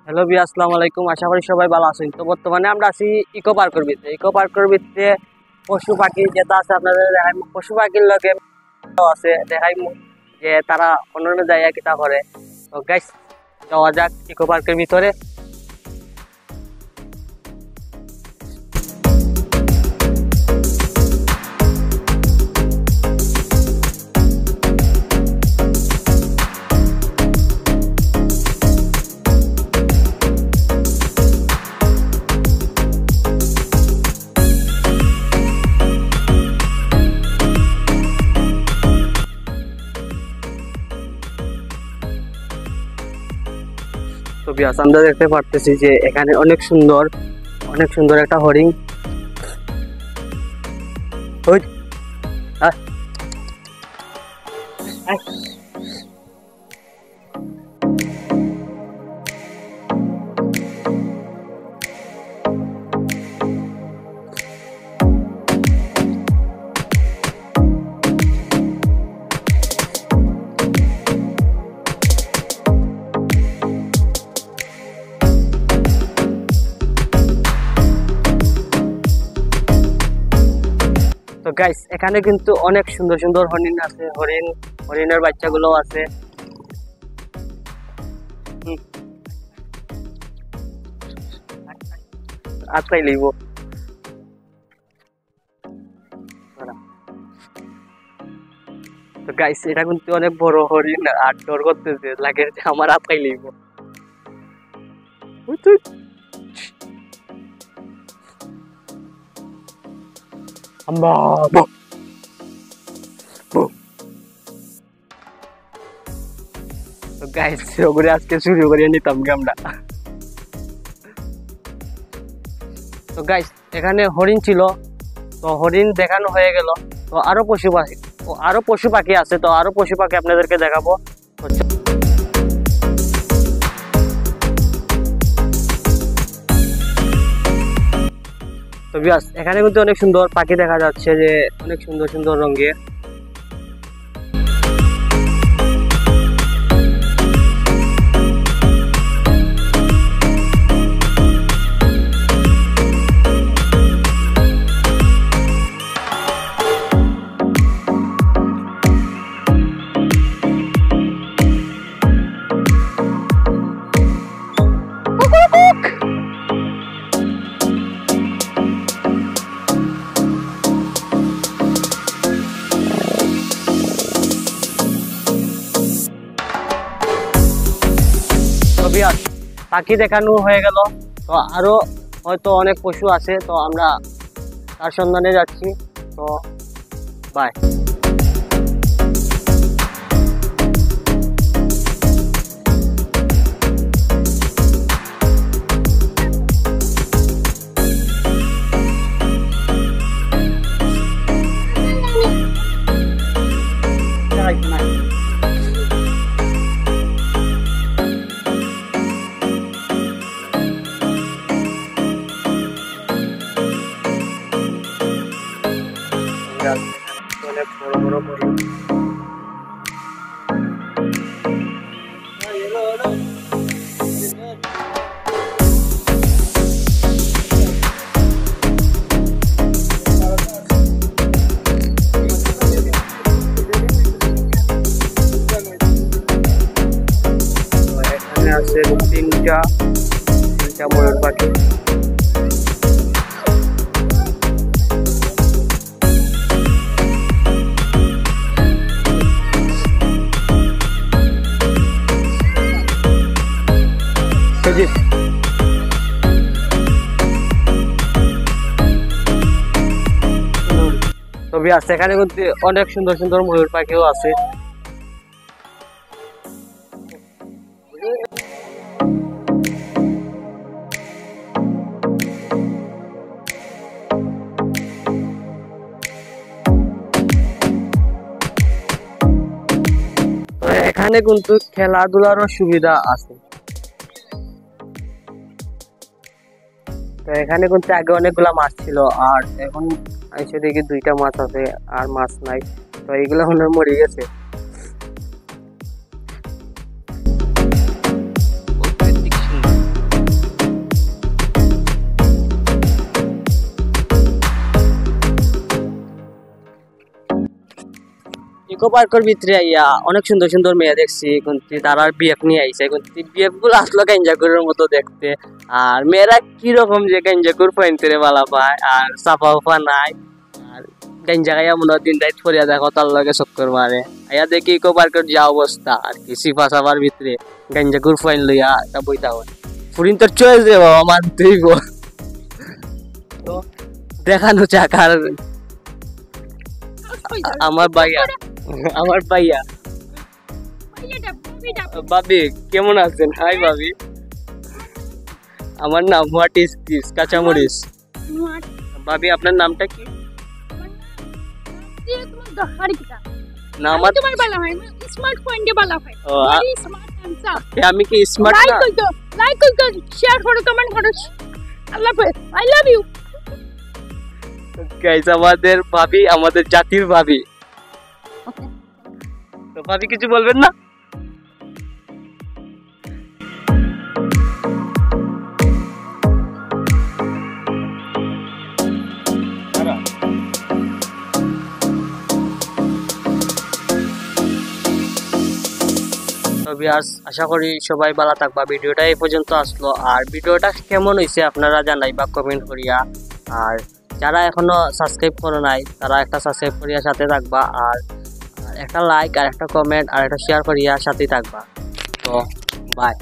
Hello ভাই, আসসালামু আলাইকুম। আশা করি সবাই ভালো আছেন। তো বর্তমানে আমরা আছি ইকো পার্কের ভিতরে। ইকো পার্কের ভিতরে পশু পাখি যেটা আছে আপনাদের দেখাই, পশু পাখির লগে আছে দেখাই যে তারা অন্যান্য জায়গায় কিতা করে। তো গাইস, যাওয়া যাক ইকো পার্কের ভিতরে। তো বিয়াস, আমরা দেখতে পারতেছি যে এখানে অনেক সুন্দর একটা হরিণ। ওই আহ, আহ। তো গাইস, এখানে কিন্তু অনেক সুন্দর হরিণ আছে, হরিণের বাচ্চাগুলো আছে। আজকাই লইব। তো গাইস, এটা কিন্তু অনেক বড় হরিণ আর ডর করতেছে, লাগে যে আমার আজকাই লইব। তো গাইস, ওগুলো আজকে শুরু করিয়ে নিতাম আমরা। তো গাইস, এখানে হরিণ ছিল, তো হরিণ দেখানো হয়ে গেল। তো আরো পশু পাখি আছে, তো আরো পশু পাখি আপনাদেরকে দেখাবো। তো বিয়াস, এখানে কিন্তু অনেক সুন্দর পাখি দেখা যাচ্ছে, যে অনেক সুন্দর রঙের। পাখি দেখানো হয়ে গেল। তো আরো হয়তো অনেক পশু আছে, তো আমরা তার সন্ধানে যাচ্ছি। তো বাই। অনেক বড় হরিণ। এখানে আছে তিনটা ময়ূর পাখি। তো বিয়াস, এখানে কিন্তু অনেক সুন্দর ময়ূর পাখিও আছে। এখানে কিন্তু খেলাধুলারও সুবিধা আছে। তো এখানে কিন্তু আগে অনেকগুলা মাছ ছিল, আর এখন এসে দেখি দুইটা মাছ আছে, আর মাছ নাই। তো এইগুলা মনে মরে গেছে। ইকো পার্কের ভিতরে আইয়া অনেক সুন্দর সুন্দর মেয়ে দেখছি, কিন্তু তারা বিয়েক নিয়ে আইছে, কিন্তু বিয়েক গুলো আসলো গেঞ্জাকুরের মতো দেখতে। আর মেয়েরা কিরকম যে গেঞ্জাকুর পয়েন্টের বালা পায়, আর চাপা উফা নাই, আর গেঞ্জা গাইয়া মনে হয় দিন রাত ফরিয়া দেখো তার লগে চক্কর মারে। আইয়া দেখি ইকো পার্কের যা অবস্থা আর কি, সিফা সাফার ভিতরে গেঞ্জাকুর পয়েন্ট লইয়া তা বইতা হয় ফুরিন তোর চয়েস দে বাবা, মানতেই গো। তো দেখানো যাক। আর আমার ভাইয়া ভাবি কেমন আছেন? হাই ভাবি, আমার নাম হোয়াট ইজ দিস কাঁচামরিচ। ভাবি আপনার নামটা কি? না আমার তোমার বলা হয় না, স্মার্ট পয়েন্টে বলা হয়। Very smart answer. আমি কি স্মার্ট না? লাইক করো, শেয়ার করো, কমেন্ট করো। আল্লাহ হাফেজ, আই লাভ ইউ। গাইস আমাদের ভাবি আমাদের জাতির ভাবি। তো ভাবি কিছু বলবেন না? আশা করি সবাই ভালো থাকবা। ভিডিওটা এই পর্যন্ত আসলো, আর ভিডিওটা কেমন হয়েছে আপনারা জানাইবা কমেন্ট করিয়া। আর যারা এখনো সাবস্ক্রাইব করে নাই তারা একটা সাবস্ক্রাইব করিয়া সাথে থাকবা, আর একটা লাইক আর একটা কমেন্ট আর একটা শেয়ার করিয়া সাথে থাকবা। তো বাই।